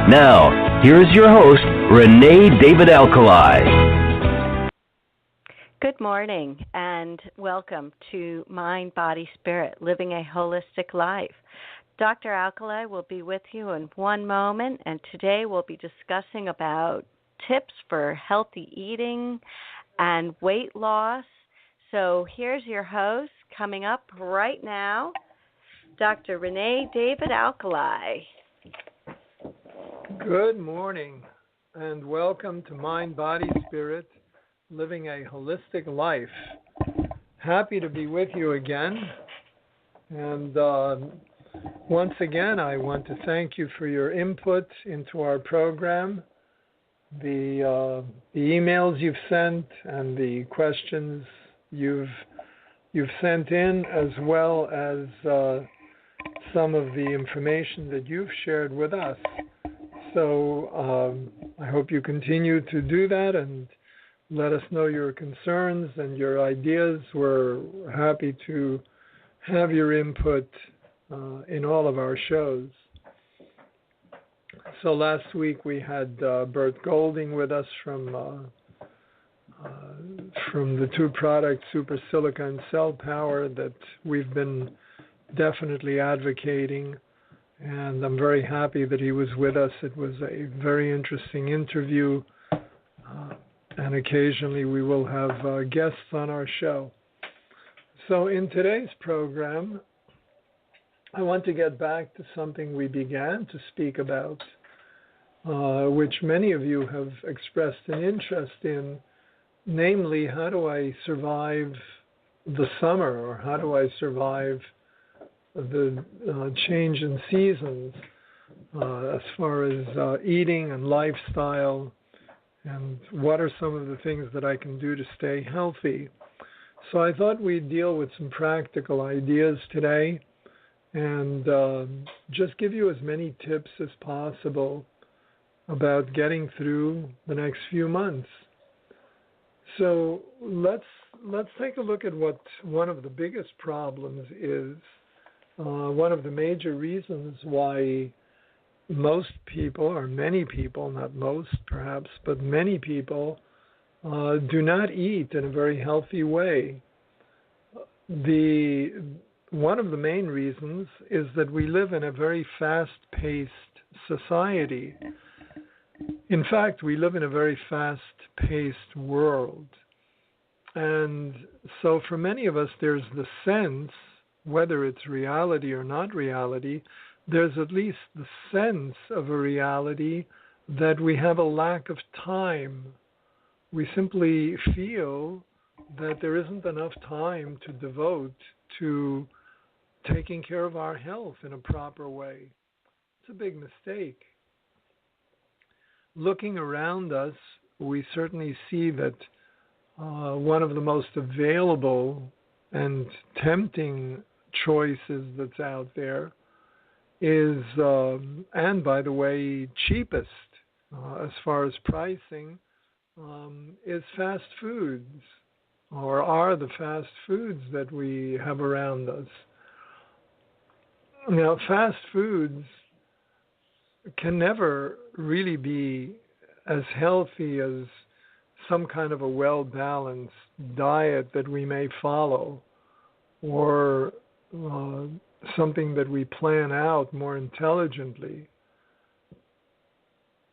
Now, here's your host, Rene David Alkalay. Good morning and welcome to Mind, Body, Spirit, Living a Holistic Life. Dr. Alkalay will be with you in one moment, and today we'll be discussing about tips for healthy eating and weight loss. So here's your host coming up right now, Dr. Rene David Alkalay. Good morning and welcome to Mind, Body, Spirit, Living a Holistic Life. Happy to be with you again. And once again, I want to thank you for your input into our program, the emails you've sent and the questions you've sent in, as well as some of the information that you've shared with us. So I hope you continue to do that and let us know your concerns and your ideas. We're happy to have your input in all of our shows. So last week we had Bert Golding with us from the two products, Super Silica and Cell Power, that we've been definitely advocating. And I'm very happy that he was with us. It was a very interesting interview. And occasionally we will have guests on our show. So in today's program, I want to get back to something we began to speak about, which many of you have expressed an interest in, namely, how do I survive the summer, or how do I survive the change in seasons as far as eating and lifestyle, and what are some of the things that I can do to stay healthy. So I thought we'd deal with some practical ideas today and just give you as many tips as possible about getting through the next few months. So let's take a look at what one of the biggest problems is. One of the major reasons why most people, or many people, not most perhaps, but many people do not eat in a very healthy way. One of the main reasons is that we live in a very fast-paced society. In fact, we live in a very fast-paced world. And so for many of us, there's the sense, whether it's reality or not reality, there's at least the sense of a reality that we have a lack of time. We simply feel that there isn't enough time to devote to taking care of our health in a proper way. It's a big mistake. Looking around us, we certainly see that one of the most available and tempting choices that's out there is, and by the way, cheapest as far as pricing, is fast foods, or are the fast foods that we have around us. Now, fast foods can never really be as healthy as some kind of a well-balanced diet that we may follow, or something that we plan out more intelligently.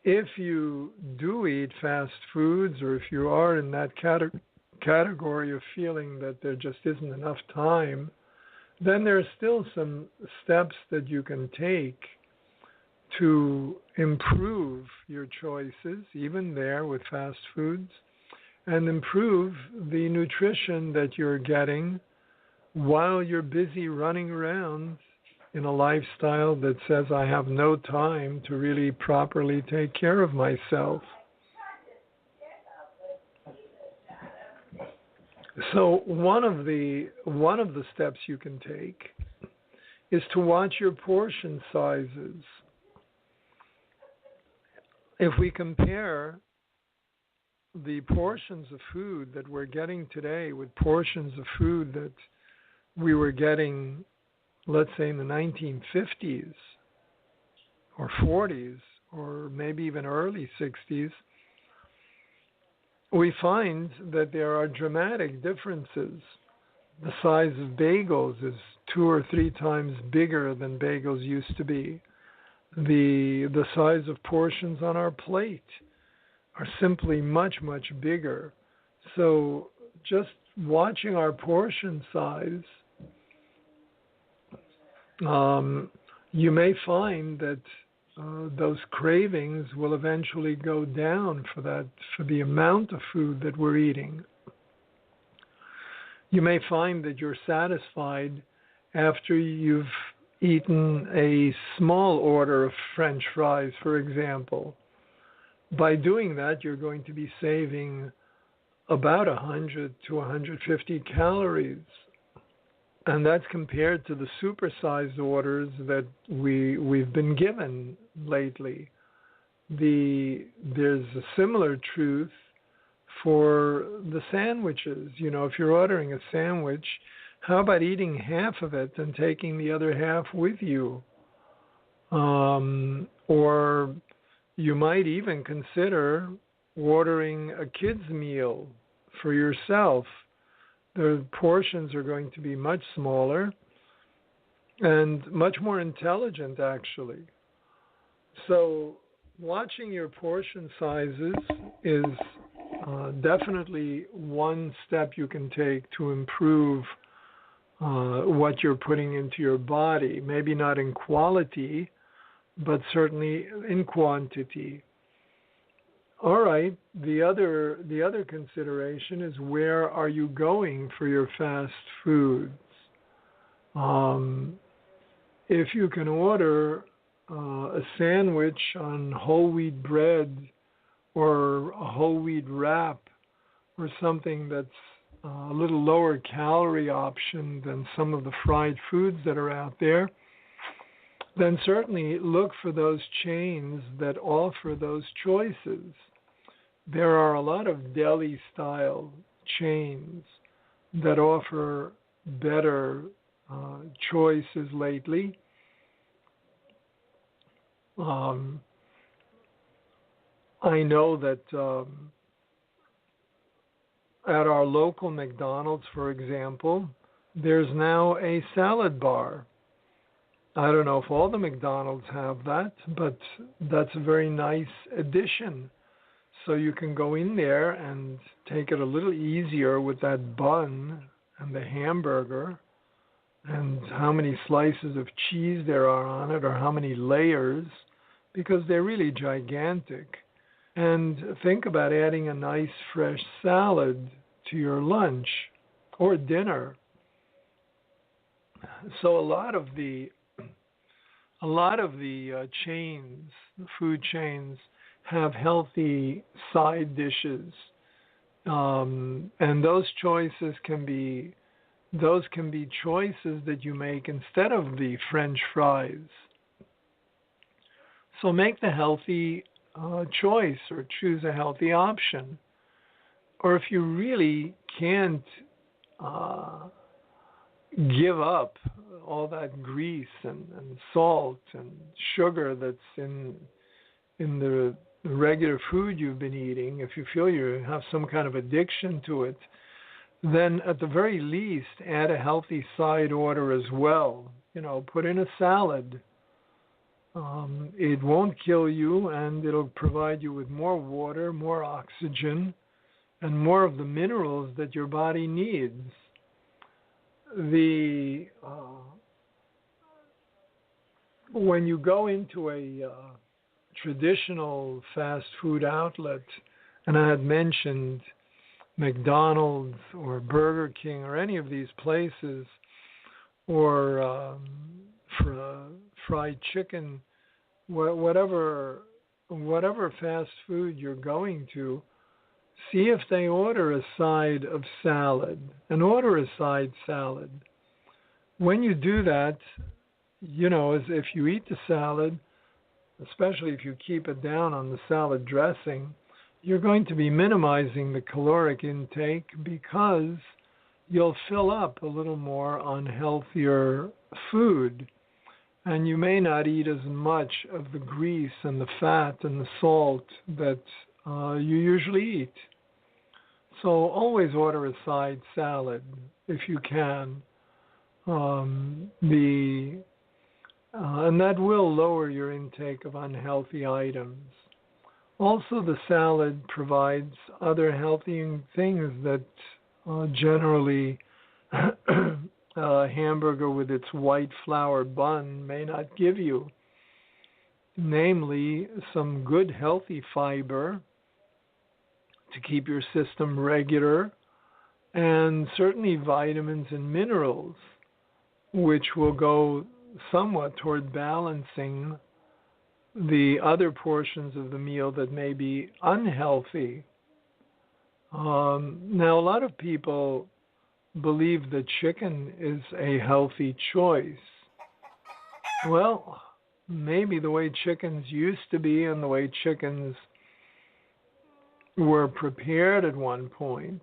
If you do eat fast foods, or if you are in that category of feeling that there just isn't enough time, then there are still some steps that you can take to improve your choices, even there with fast foods, and improve the nutrition that you're getting while you're busy running around in a lifestyle that says I have no time to really properly take care of myself. So one of the steps you can take is to watch your portion sizes. If we compare the portions of food that we're getting today with portions of food that we were getting, let's say, in the 1950s or 40s or maybe even early 60s, we find that there are dramatic differences. The size of bagels is 2 or 3 times bigger than bagels used to be. The size of portions on our plate are simply much, much bigger. So just watching our portion size, you may find that those cravings will eventually go down for the amount of food that we're eating. You may find that you're satisfied after you've eaten a small order of French fries, for example. By doing that, you're going to be saving about 100 to 150 calories. And that's compared to the supersized orders that we've been given lately. There's a similar truth for the sandwiches. You know, if you're ordering a sandwich, how about eating half of it and taking the other half with you? Or you might even consider ordering a kid's meal for yourself. The portions are going to be much smaller and much more intelligent, actually. So watching your portion sizes is definitely one step you can take to improve what you're putting into your body. Maybe not in quality, but certainly in quantity. All right, the other consideration is, where are you going for your fast foods? If you can order a sandwich on whole wheat bread or a whole wheat wrap or something that's a little lower calorie option than some of the fried foods that are out there, then certainly look for those chains that offer those choices. There are a lot of deli-style chains that offer better choices lately. I know that at our local McDonald's, for example, there's now a salad bar. I don't know if all the McDonald's have that, but that's a very nice addition. So you can go in there and take it a little easier with that bun and the hamburger and how many slices of cheese there are on it or how many layers, because they're really gigantic. And think about adding a nice fresh salad to your lunch or dinner. So a lot of the chains, the food chains, have healthy side dishes, and those choices can be choices that you make instead of the French fries. So make the healthy choice, or choose a healthy option. Or if you really can't give up all that grease and salt and sugar that's in the regular food you've been eating, if you feel you have some kind of addiction to it, then at the very least add a healthy side order as well. You know, put in a salad. It won't kill you, and it'll provide you with more water, more oxygen, and more of the minerals that your body needs. When you go into a traditional fast food outlet, and I had mentioned McDonald's or Burger King or any of these places, or fried chicken, whatever fast food you're going to, see if they order a side of salad, and order a side salad. When you do that, you know, as if you eat the salad, especially if you keep it down on the salad dressing, you're going to be minimizing the caloric intake, because you'll fill up a little more on healthier food. and you may not eat as much of the grease and the fat and the salt that you usually eat. So always order a side salad if you can. And that will lower your intake of unhealthy items. Also, the salad provides other healthy things that generally a hamburger with its white flour bun may not give you. Namely, some good healthy fiber to keep your system regular, and certainly vitamins and minerals, which will go somewhat toward balancing the other portions of the meal that may be unhealthy. Now, a lot of people believe that chicken is a healthy choice. Well, maybe the way chickens used to be and the way chickens were prepared at one point.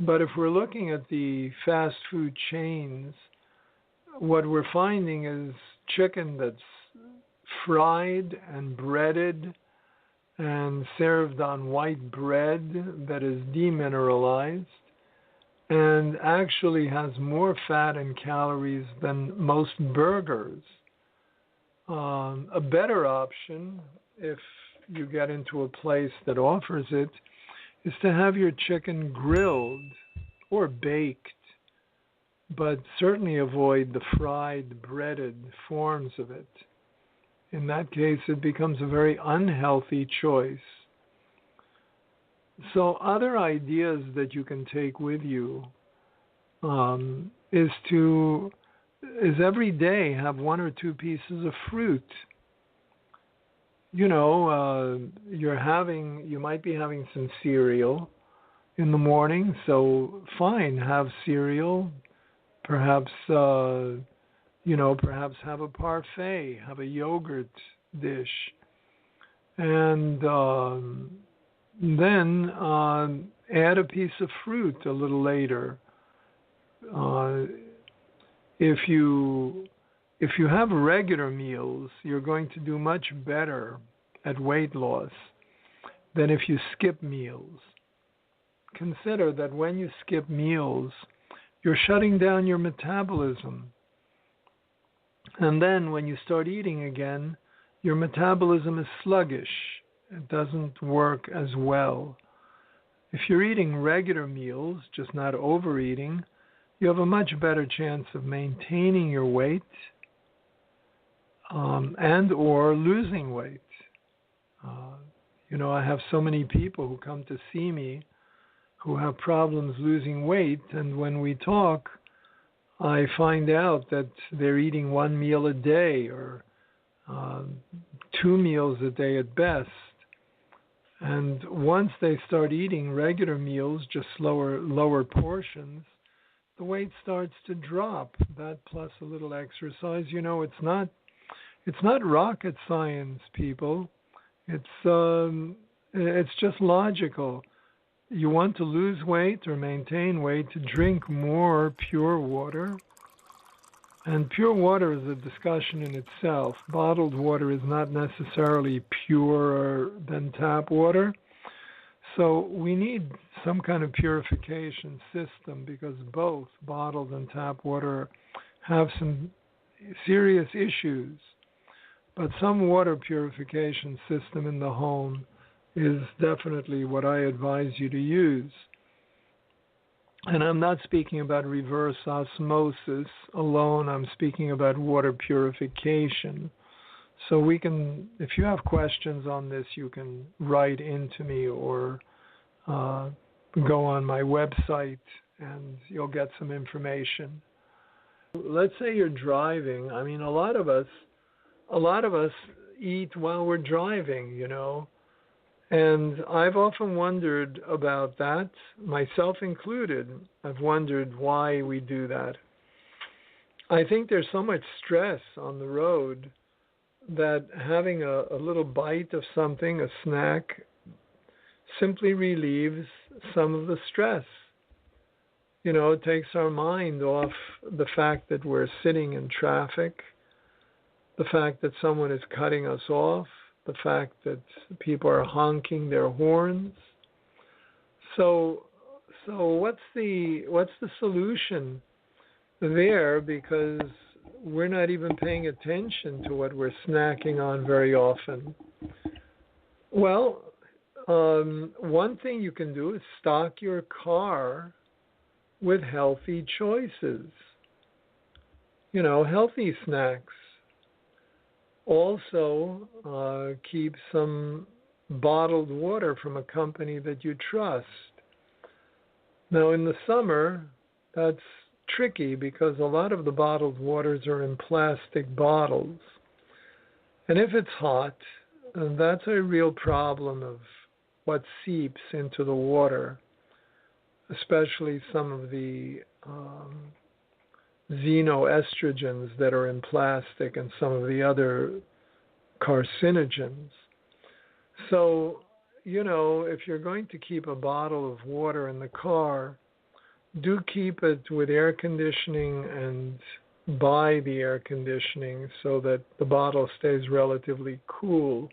But if we're looking at the fast food chains, what we're finding is chicken that's fried and breaded and served on white bread that is demineralized and actually has more fat and calories than most burgers. A better option, if you get into a place that offers it, is to have your chicken grilled or baked, but certainly avoid the fried, breaded forms of it. In that case, it becomes a very unhealthy choice. So other ideas that you can take with you is every day have 1 or 2 pieces of fruit. You know, you might be having some cereal in the morning, so fine, have cereal. Perhaps perhaps have a parfait, have a yogurt dish, and then add a piece of fruit a little later. If you have regular meals, you're going to do much better at weight loss than if you skip meals. Consider that when you skip meals, you're shutting down your metabolism. And then when you start eating again, your metabolism is sluggish. It doesn't work as well. If you're eating regular meals, just not overeating, you have a much better chance of maintaining your weight and or losing weight. I have so many people who come to see me who have problems losing weight, and when we talk, I find out that they're eating 1 meal a day or 2 meals a day at best. And once they start eating regular meals, just lower portions, the weight starts to drop. That plus a little exercise. It's not rocket science, people. It's just logical. You want to lose weight or maintain weight, to drink more pure water. And pure water is a discussion in itself. Bottled water is not necessarily purer than tap water. So we need some kind of purification system, because both bottled and tap water have some serious issues. But some water purification system in the home is definitely what I advise you to use. And I'm not speaking about reverse osmosis alone. I'm speaking about water purification. So we can, if you have questions on this, you can write into me or go on my website and you'll get some information. Let's say you're driving. I mean, a lot of us eat while we're driving, And I've often wondered about that, myself included. I've wondered why we do that. I think there's so much stress on the road that having a little bite of something, a snack, simply relieves some of the stress. It takes our mind off the fact that we're sitting in traffic the fact that someone is cutting us off, the fact that people are honking their horns. So what's the solution there? Because we're not even paying attention to what we're snacking on very often. Well, one thing you can do is stock your car with healthy choices. Healthy snacks. Also, keep some bottled water from a company that you trust. Now, in the summer, that's tricky because a lot of the bottled waters are in plastic bottles. And if it's hot, that's a real problem of what seeps into the water, especially some of the xenoestrogens that are in plastic and some of the other carcinogens. So, if you're going to keep a bottle of water in the car, do keep it with air conditioning and by the air conditioning so that the bottle stays relatively cool.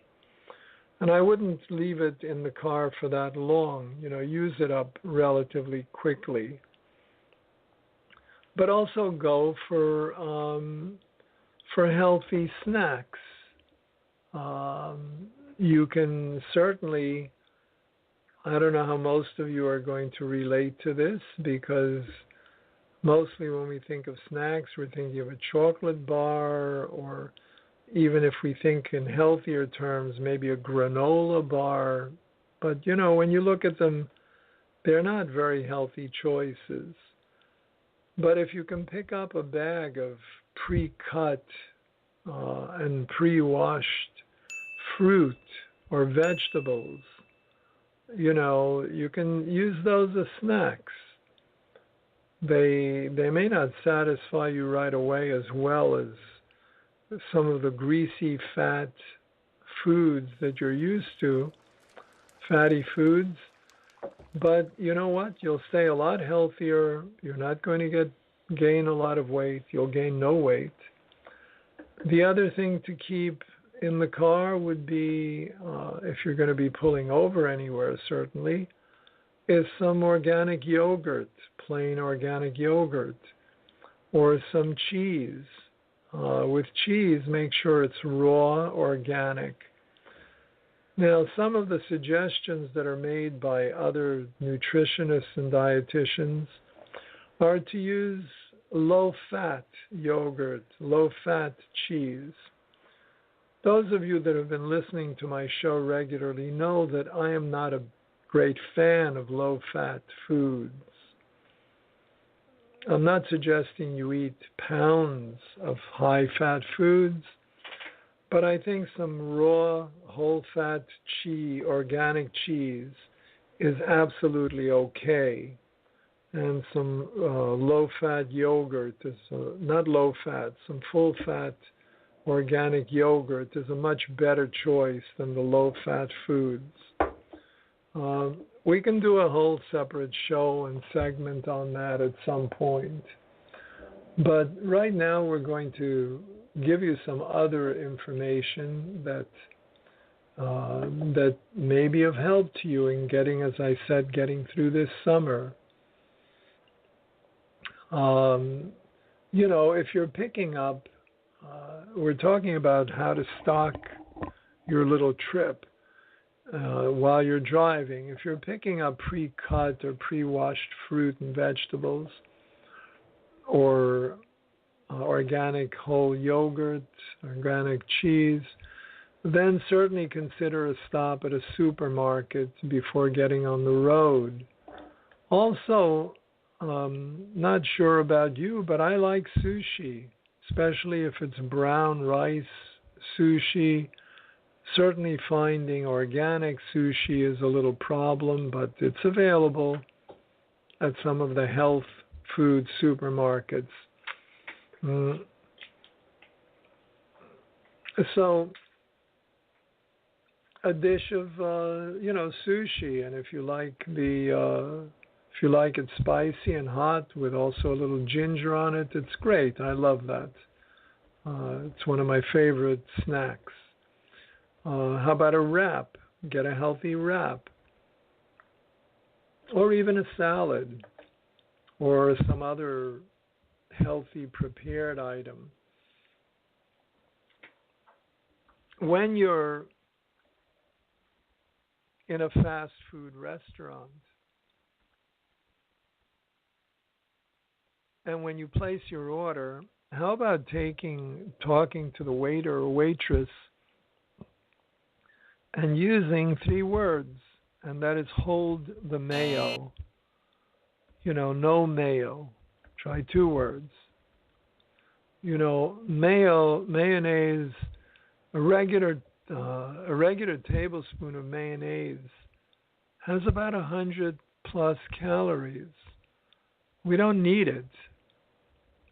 And I wouldn't leave it in the car for that long. Use it up relatively quickly. But also go for healthy snacks. You can certainly, I don't know how most of you are going to relate to this, because mostly when we think of snacks, we're thinking of a chocolate bar, or even if we think in healthier terms, maybe a granola bar. But, when you look at them, they're not very healthy choices. But if you can pick up a bag of pre-cut and pre-washed fruit or vegetables, you can use those as snacks. They may not satisfy you right away as well as some of the greasy, fat foods that you're used to, fatty foods. But you know what? You'll stay a lot healthier. You're not going to gain a lot of weight. You'll gain no weight. The other thing to keep in the car would be, if you're going to be pulling over anywhere, certainly, is some organic yogurt, plain organic yogurt, or some cheese. With cheese, make sure it's raw, organic. Now, some of the suggestions that are made by other nutritionists and dietitians are to use low-fat yogurt, low-fat cheese. Those of you that have been listening to my show regularly know that I am not a great fan of low-fat foods. I'm not suggesting you eat pounds of high-fat foods, but I think some raw, whole-fat cheese, organic cheese, is absolutely okay. And some low-fat yogurt, not low-fat, some full-fat organic yogurt is a much better choice than the low-fat foods. We can do a whole separate show and segment on that at some point. But right now we're going to give you some other information that may be of help to you in getting, as I said, getting through this summer. If you're picking up, we're talking about how to stock your little trip while you're driving. If you're picking up pre-cut or pre-washed fruit and vegetables, or organic whole yogurt, organic cheese, then certainly consider a stop at a supermarket before getting on the road. Also, not sure about you, but I like sushi, especially if it's brown rice sushi. Certainly finding organic sushi is a little problem, but it's available at some of the health food supermarkets. So a dish of sushi, and if you like it spicy and hot with also a little ginger on it, it's great. I love that. It's one of my favorite snacks. How about a wrap? Get a healthy wrap. Or even a salad or some other healthy prepared item. When you're in a fast food restaurant, and when you place your order, how about talking to the waiter or waitress and using 3 words, and that is hold the mayo. No mayo. Try 2 words. Mayonnaise, a regular tablespoon of mayonnaise has about 100 plus calories. We don't need it.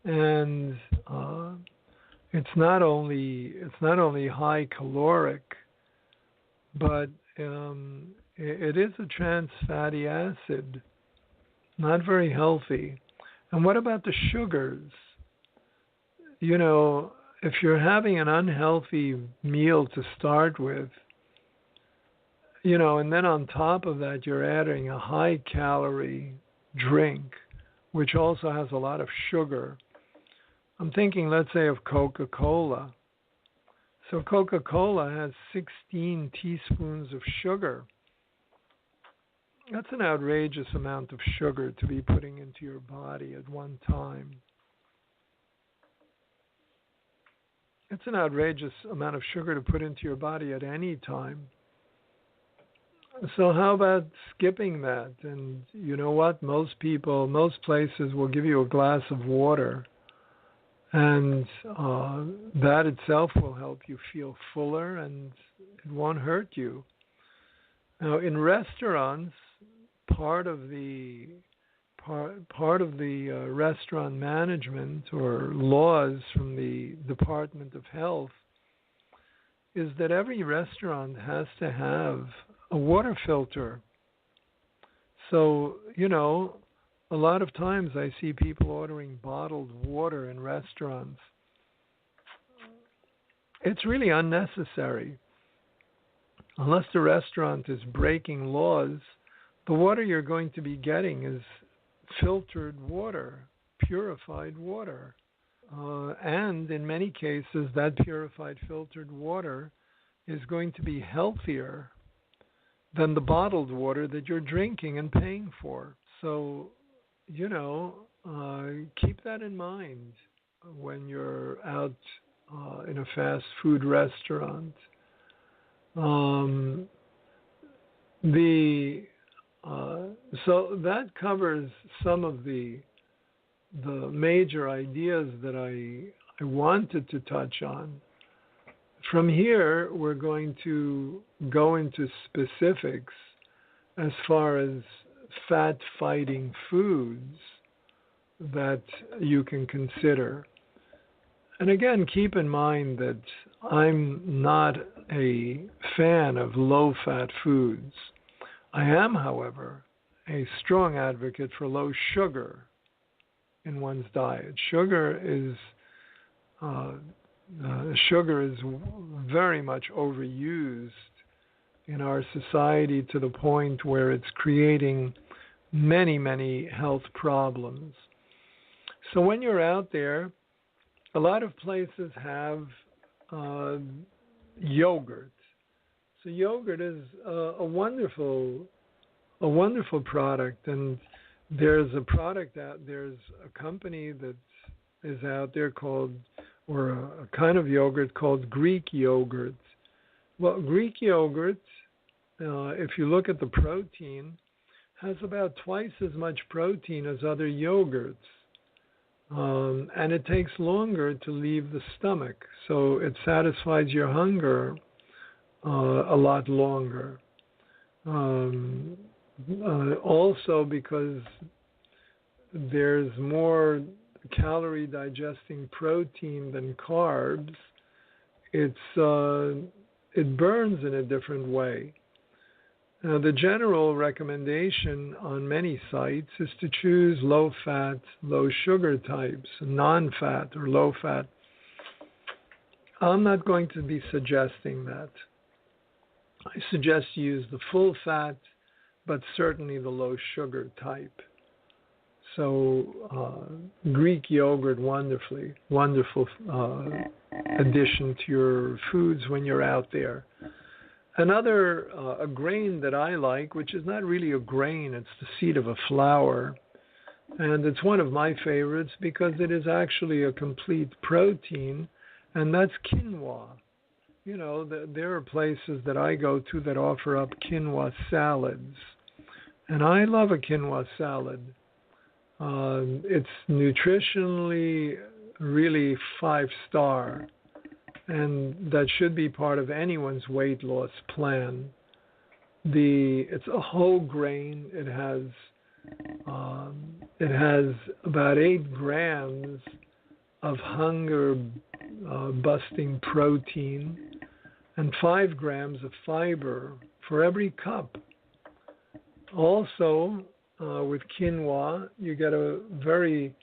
And it's not only high caloric, but it is a trans fatty acid, not very healthy. And what about the sugars? If you're having an unhealthy meal to start with, and then on top of that you're adding a high calorie drink, which also has a lot of sugar. I'm thinking, let's say, of Coca-Cola. So Coca-Cola has 16 teaspoons of sugar. That's an outrageous amount of sugar to be putting into your body at one time. It's an outrageous amount of sugar to put into your body at any time. So how about skipping that? And you know what? Most places will give you a glass of water. And that itself will help you feel fuller, and it won't hurt you. Now, in restaurants, part of the restaurant management or laws from the Department of Health is that every restaurant has to have a water filter. So, a lot of times I see people ordering bottled water in restaurants. It's really unnecessary. Unless the restaurant is breaking laws, the water you're going to be getting is filtered water, purified water. And in many cases, that purified filtered water is going to be healthier than the bottled water that you're drinking and paying for. So, keep that in mind when you're out in a fast food restaurant. So that covers some of the major ideas that I wanted to touch on. From here, we're going to go into specifics as far as fat-fighting foods that you can consider. And again, keep in mind that I'm not a fan of low-fat foods. I am, however, a strong advocate for low sugar in one's diet. Sugar is very much overused in our society to the point where it's creating many, many health problems. So when you're out there, a lot of places have yogurt. So yogurt is a wonderful product, and there's a company that is out there called, or a kind of yogurt called Greek yogurt. Well, Greek yogurt, if you look at the protein, has about twice as much protein as other yogurts. And it takes longer to leave the stomach, so it satisfies your hunger a lot longer. Also, because there's more calorie digesting protein than carbs, it burns in a different way. Now, the general recommendation on many sites is to choose low-fat, low-sugar types, non-fat or low-fat. I'm not going to be suggesting that. I suggest you use the full fat, but certainly the low sugar type. So Greek yogurt, wonderful addition to your foods when you're out there. Another a grain that I like, which is not really a grain, it's the seed of a flower, and it's one of my favorites because it is actually a complete protein, and that's quinoa. You know, there are places that I go to that offer up quinoa salads, and I love a quinoa salad. It's nutritionally really 5-star, and that should be part of anyone's weight loss plan. It's a whole grain. It has about 8 grams of hunger busting protein and 5 grams of fiber for every cup. Also, with quinoa, you get a very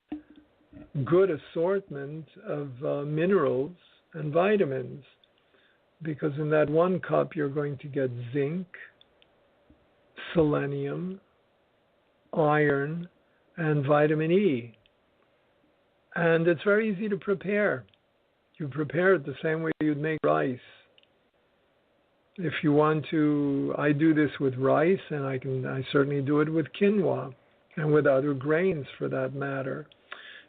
good assortment of minerals and vitamins, because in that 1 cup you're going to get zinc, selenium, iron, and vitamin E. And it's very easy to prepare. You prepare it the same way you'd make rice. If you want to, I do this with rice, and I certainly do it with quinoa and with other grains for that matter.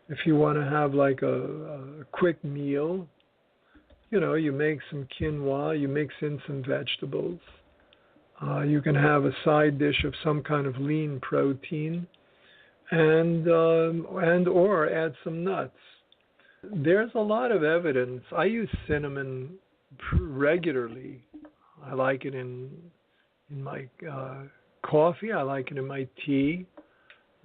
If you want to have like a quick meal, you know, you make some quinoa, you mix in some vegetables. You can have a side dish of some kind of lean protein, and or add some nuts. There's a lot of evidence. I use cinnamon regularly. I like it in my coffee. I like it in my tea.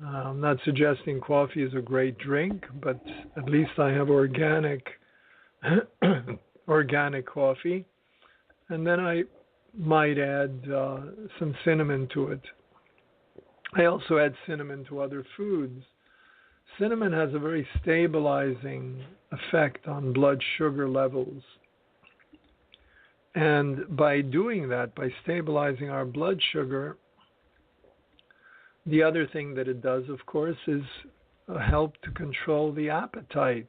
I'm not suggesting coffee is a great drink, but at least I have organic coffee. And then I might add some cinnamon to it. I also add cinnamon to other foods. Cinnamon has a very stabilizing effect on blood sugar levels. And by doing that, by stabilizing our blood sugar, the other thing that it does, of course, is help to control the appetite.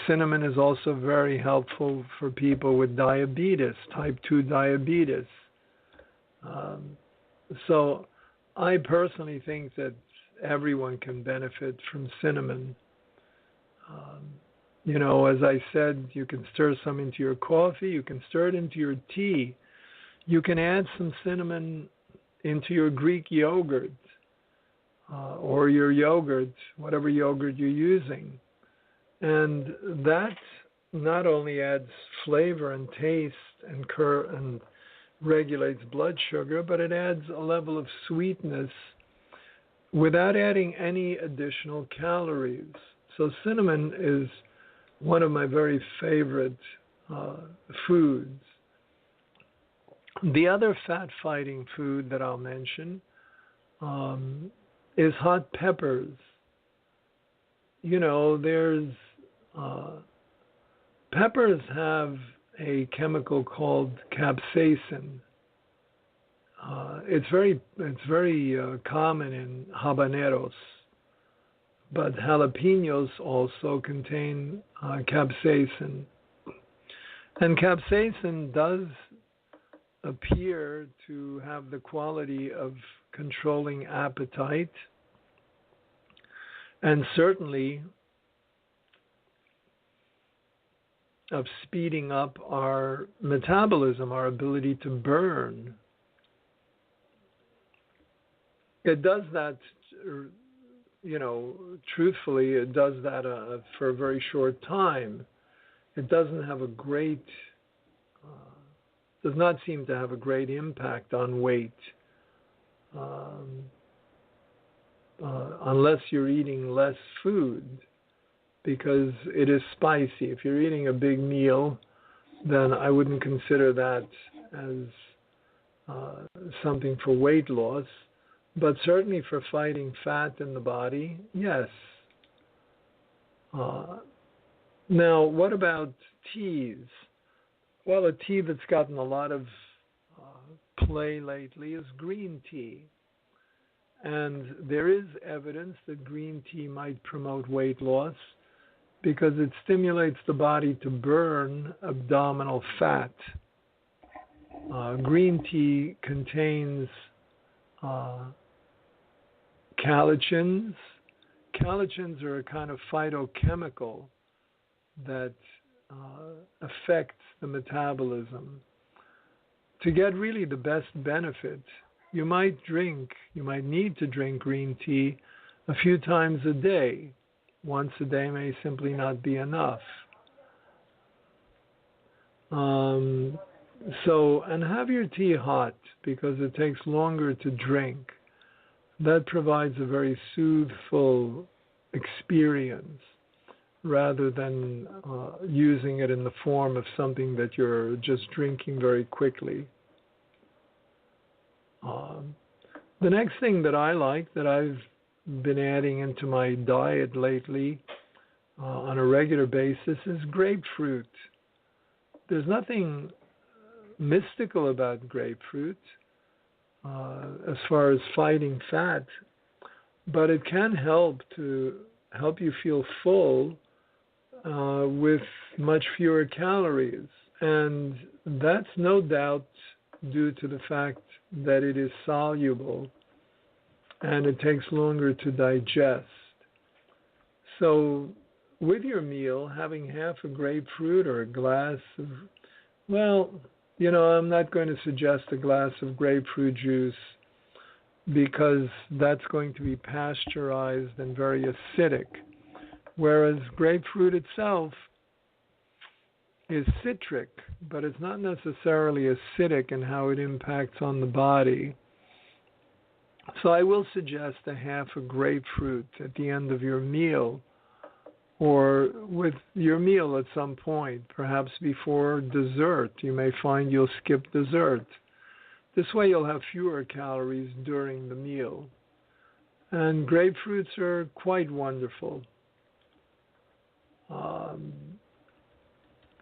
Cinnamon is also very helpful for people with diabetes, type 2 diabetes. So I personally think that everyone can benefit from cinnamon. You know, as I said, you can stir some into your coffee, you can stir it into your tea. You can add some cinnamon into your Greek yogurt or your yogurt, whatever yogurt you're using. And that not only adds flavor and taste and regulates blood sugar, but it adds a level of sweetness without adding any additional calories. So cinnamon is one of my very favorite foods. The other fat-fighting food that I'll mention is hot peppers. You know, peppers have a chemical called capsaicin. It's very common in habaneros, but jalapenos also contain capsaicin. And capsaicin does appear to have the quality of controlling appetite, and certainly of speeding up our metabolism, our ability to burn. It does that, you know, truthfully, it does that for a very short time. It doesn't have does not seem to have a great impact on weight, unless you're eating less food, because it is spicy. If you're eating a big meal, then I wouldn't consider that as something for weight loss, but certainly for fighting fat in the body, yes. Now, what about teas? Well, a tea that's gotten a lot of play lately is green tea. And there is evidence that green tea might promote weight loss because it stimulates the body to burn abdominal fat. Green tea contains catechins. Catechins are a kind of phytochemical that affects the metabolism. To get really the best benefit, you might need to drink green tea a few times a day. Once a day may simply not be enough. And have your tea hot because it takes longer to drink. That provides a very soothful experience rather than using it in the form of something that you're just drinking very quickly. The next thing that I like, that I've been adding into my diet lately on a regular basis, is grapefruit. There's nothing mystical about grapefruit as far as fighting fat, but it can help you feel full with much fewer calories. And that's no doubt due to the fact that it is soluble and it takes longer to digest. So with your meal, having half a grapefruit or a glass of, I'm not going to suggest a glass of grapefruit juice because that's going to be pasteurized and very acidic, whereas grapefruit itself is citric, but it's not necessarily acidic in how it impacts on the body. So I will suggest a half a grapefruit at the end of your meal, or with your meal at some point, perhaps before dessert. You may find you'll skip dessert. This way you'll have fewer calories during the meal. And grapefruits are quite wonderful.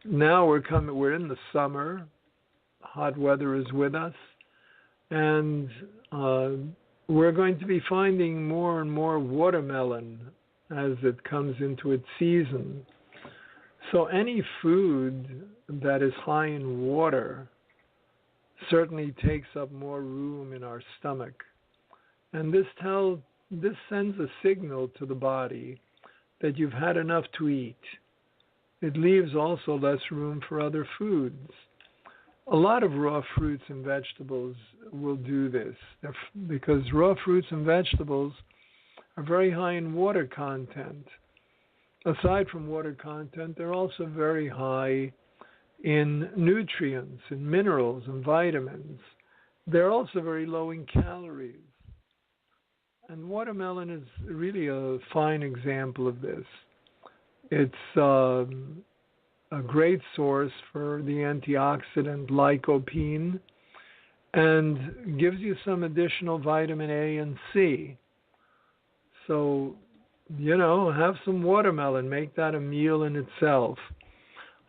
Now we're in the summer. Hot weather is with us. And we're going to be finding more and more watermelon as it comes into its season. So any food that is high in water certainly takes up more room in our stomach. And this sends a signal to the body that you've had enough to eat. It leaves also less room for other foods. A lot of raw fruits and vegetables will do this because raw fruits and vegetables are very high in water content. Aside from water content, they're also very high in nutrients, in minerals and vitamins. They're also very low in calories. And watermelon is really a fine example of this. It's a great source for the antioxidant lycopene and gives you some additional vitamin A and C. So, have some watermelon. Make that a meal in itself.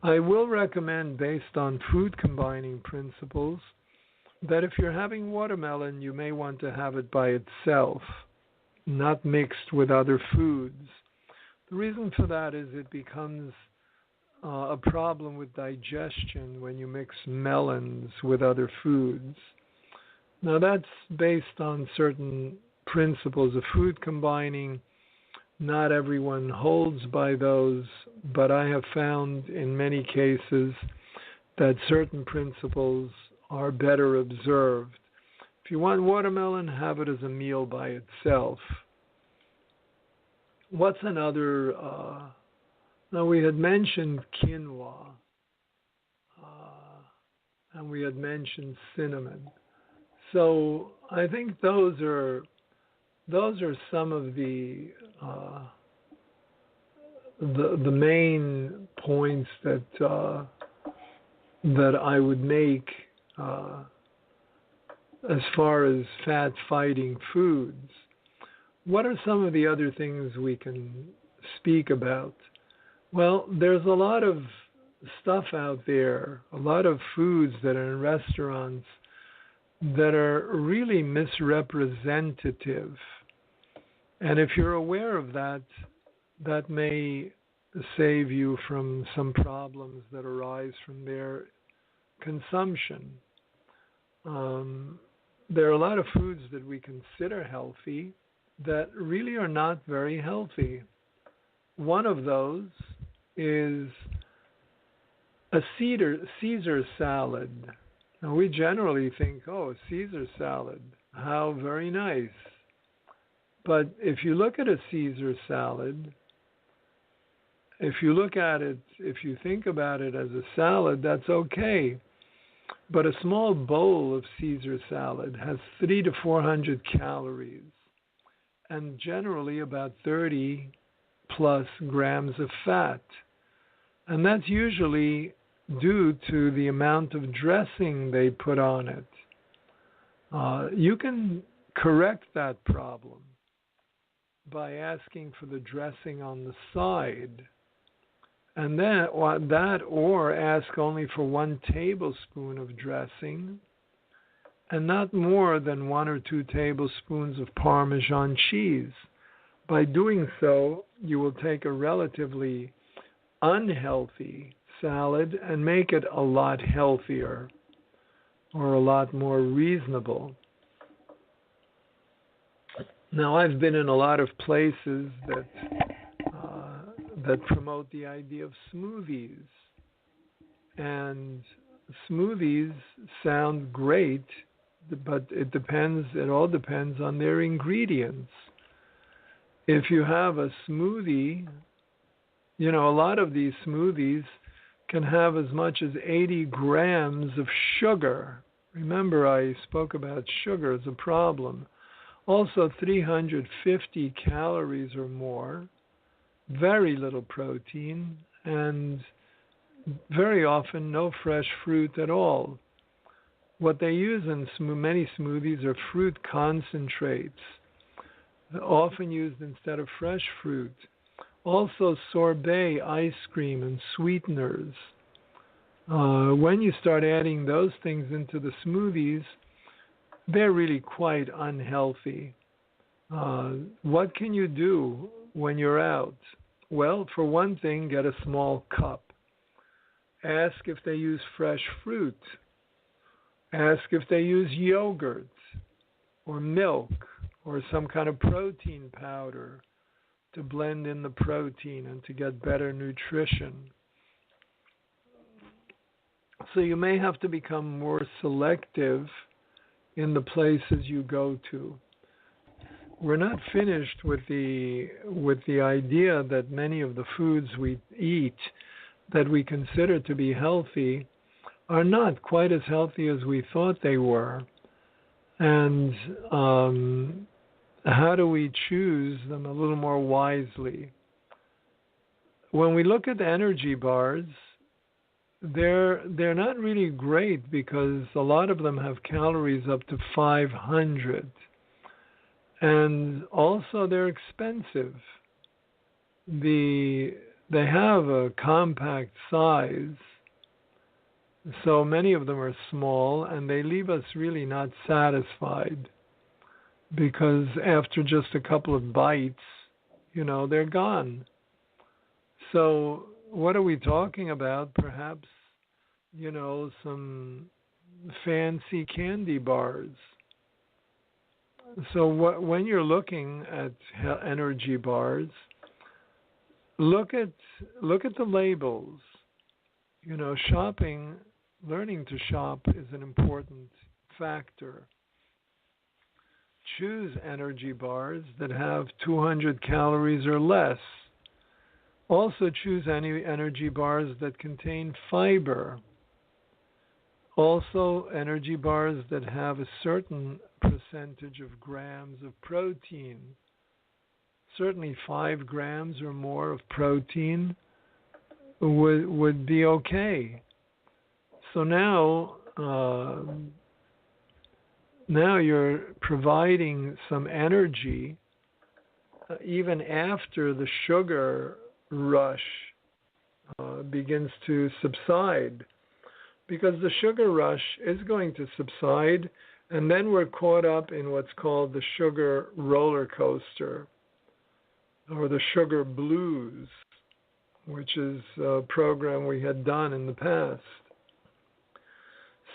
I will recommend, based on food combining principles, that if you're having watermelon, you may want to have it by itself, not mixed with other foods. The reason for that is it becomes a problem with digestion when you mix melons with other foods. Now that's based on certain principles of food combining. Not everyone holds by those, but I have found in many cases that certain principles are better observed. If you want watermelon, have it as a meal by itself. What's another? Now we had mentioned quinoa, and we had mentioned cinnamon. So I think those are some of the main points that I would make as far as fat-fighting foods. What are some of the other things we can speak about? Well, there's a lot of stuff out there, a lot of foods that are in restaurants that are really misrepresentative. And if you're aware of that, that may save you from some problems that arise from their consumption. There are a lot of foods that we consider healthy that really are not very healthy. One of those is a Caesar salad. Now, we generally think, oh, Caesar salad, how very nice. But if you look at a Caesar salad, if you look at it, if you think about it as a salad, that's okay. But a small bowl of Caesar salad has 300 to 400 calories and generally about 30 plus grams of fat. And that's usually due to the amount of dressing they put on it. You can correct that problem by asking for the dressing on the side. And then or ask only for 1 tablespoon of dressing and not more than 1 or 2 tablespoons of Parmesan cheese. By doing so, you will take a relatively unhealthy salad and make it a lot healthier or a lot more reasonable. Now, I've been in a lot of places that promote the idea of smoothies. And smoothies sound great, but it all depends on their ingredients. If you have a smoothie, a lot of these smoothies can have as much as 80 grams of sugar. Remember, I spoke about sugar as a problem. Also 350 calories or more, very little protein, and very often no fresh fruit at all. What they use in many smoothies are fruit concentrates, often used instead of fresh fruit. Also sorbet, ice cream, and sweeteners. When you start adding those things into the smoothies, they're really quite unhealthy. What can you do when you're out? Well, for one thing, get a small cup. Ask if they use fresh fruit. Ask if they use yogurt or milk or some kind of protein powder to blend in the protein and to get better nutrition. So you may have to become more selective in the places you go to. We're not finished with the idea that many of the foods we eat that we consider to be healthy are not quite as healthy as we thought they were. And how do we choose them a little more wisely? When we look at the energy bars, they're not really great because a lot of them have calories up to 500. And also they're expensive. They have a compact size, so many of them are small, and they leave us really not satisfied because after just a couple of bites, they're gone. So what are we talking about? Perhaps, some fancy candy bars. So when you're looking at energy bars, look at the labels. Learning to shop is an important factor. Choose energy bars that have 200 calories or less. Also choose any energy bars that contain fiber. Also energy bars that have a certain percentage of grams of protein. Certainly 5 grams or more of protein would be okay. So now you're providing some energy even after the sugar rush begins to subside, because the sugar rush is going to subside, and then we're caught up in what's called the sugar roller coaster, or the sugar blues, which is a program we had done in the past.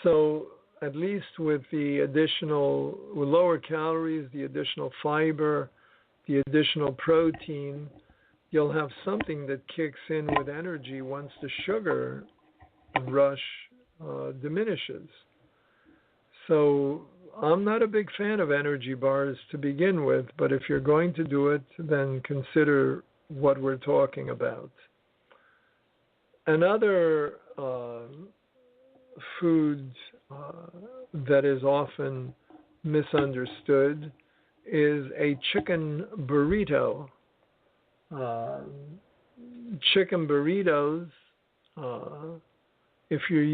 So at least with with lower calories, the additional fiber, the additional protein, you'll have something that kicks in with energy once the sugar rush diminishes. So I'm not a big fan of energy bars to begin with, but if you're going to do it, then consider what we're talking about. Another food that is often misunderstood is a chicken burrito. Chicken burritos, if you're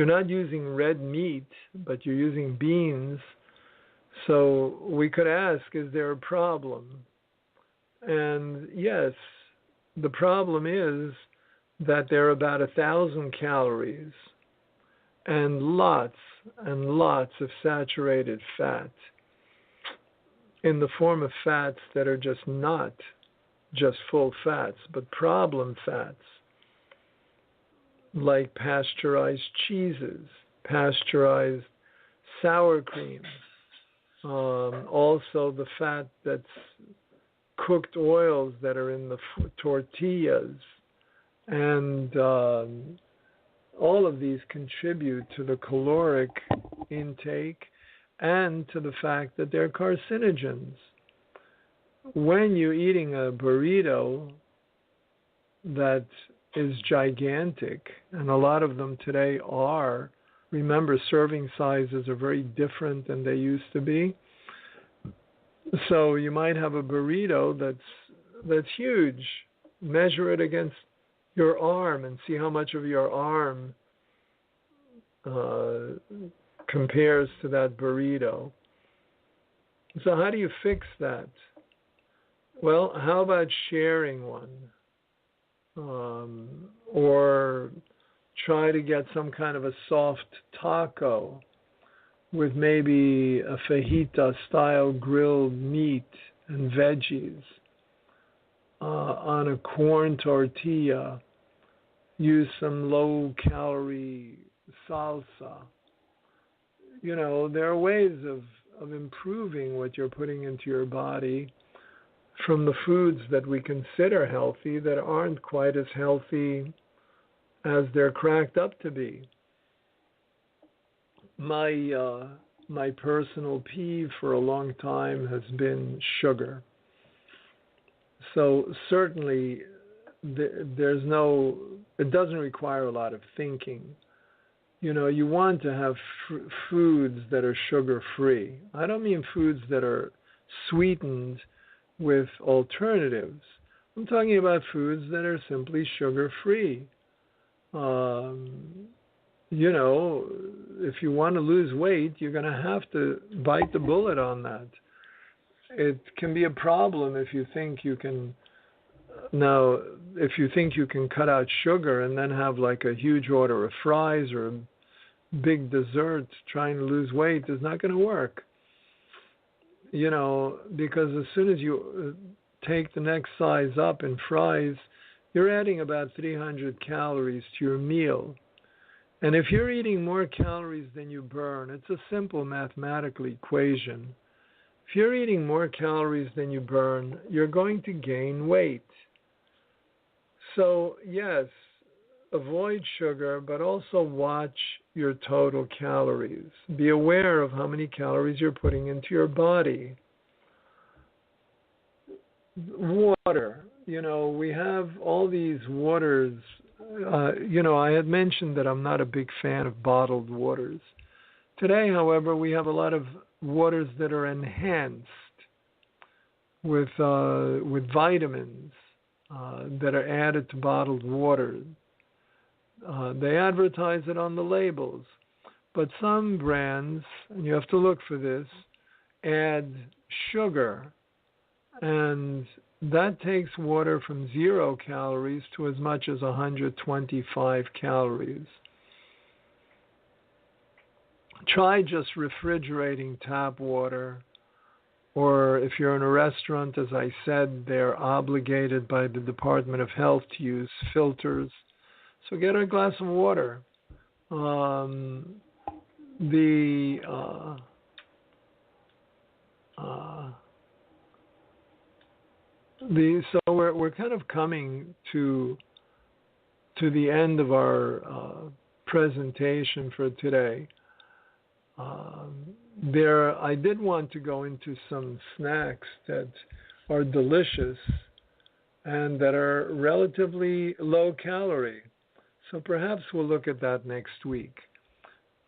not using red meat, but you're using beans, so we could ask, is there a problem? And yes, the problem is that there are about 1,000 calories and lots of saturated fat in the form of fats that are just not just full fats, but problem fats, like pasteurized cheeses, pasteurized sour cream, also the fat that's cooked oils that are in the tortillas, and all of these contribute to the caloric intake and to the fact that they're carcinogens. When you're eating a burrito that is gigantic, and a lot of them today are, remember, serving sizes are very different than they used to be. So you might have a burrito that's huge. Measure it against your arm and see how much of your arm compares to that burrito. So how do you fix that? Well, how about sharing one? Or try to get some kind of a soft taco with maybe a fajita-style grilled meat and veggies on a corn tortilla. Use some low-calorie salsa. You know, there are ways of improving what you're putting into your body from the foods that we consider healthy that aren't quite as healthy as they're cracked up to be. My personal peeve for a long time has been sugar. So certainly it doesn't require a lot of thinking. You know, you want to have foods that are sugar-free. I don't mean foods that are sweetened with alternatives. I'm talking about foods that are simply sugar-free. You know, if you want to lose weight, you're going to have to bite the bullet on that. It can be a problem if you think you can cut out sugar and then have like a huge order of fries or a big dessert trying to lose weight, is not going to work. You know, because as soon as you take the next size up in fries, you're adding about 300 calories to your meal. And if you're eating more calories than you burn, it's a simple mathematical equation. If you're eating more calories than you burn, you're going to gain weight. So, yes, avoid sugar, but also watch your total calories. Be aware of how many calories you're putting into your body. Water. You know, we have all these waters. You know, I had mentioned that I'm not a big fan of bottled waters. Today, however, we have a lot of waters that are enhanced with vitamins that are added to bottled water. They advertise it on the labels, but some brands, and you have to look for this, add sugar and that takes water from 0 calories to as much as 125 calories. Try just refrigerating tap water, or if you're in a restaurant, as I said, they're obligated by the Department of Health to use filters. So get a glass of water. So we're kind of coming to the end of our presentation for today. I did want to go into some snacks that are delicious and that are relatively low calorie. So perhaps we'll look at that next week.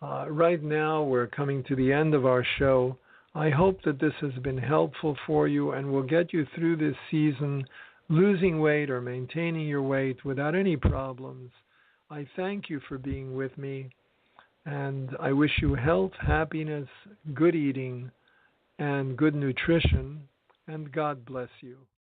Right now, we're coming to the end of our show. I hope that this has been helpful for you and will get you through this season, losing weight or maintaining your weight without any problems. I thank you for being with me, and I wish you health, happiness, good eating, and good nutrition, and God bless you.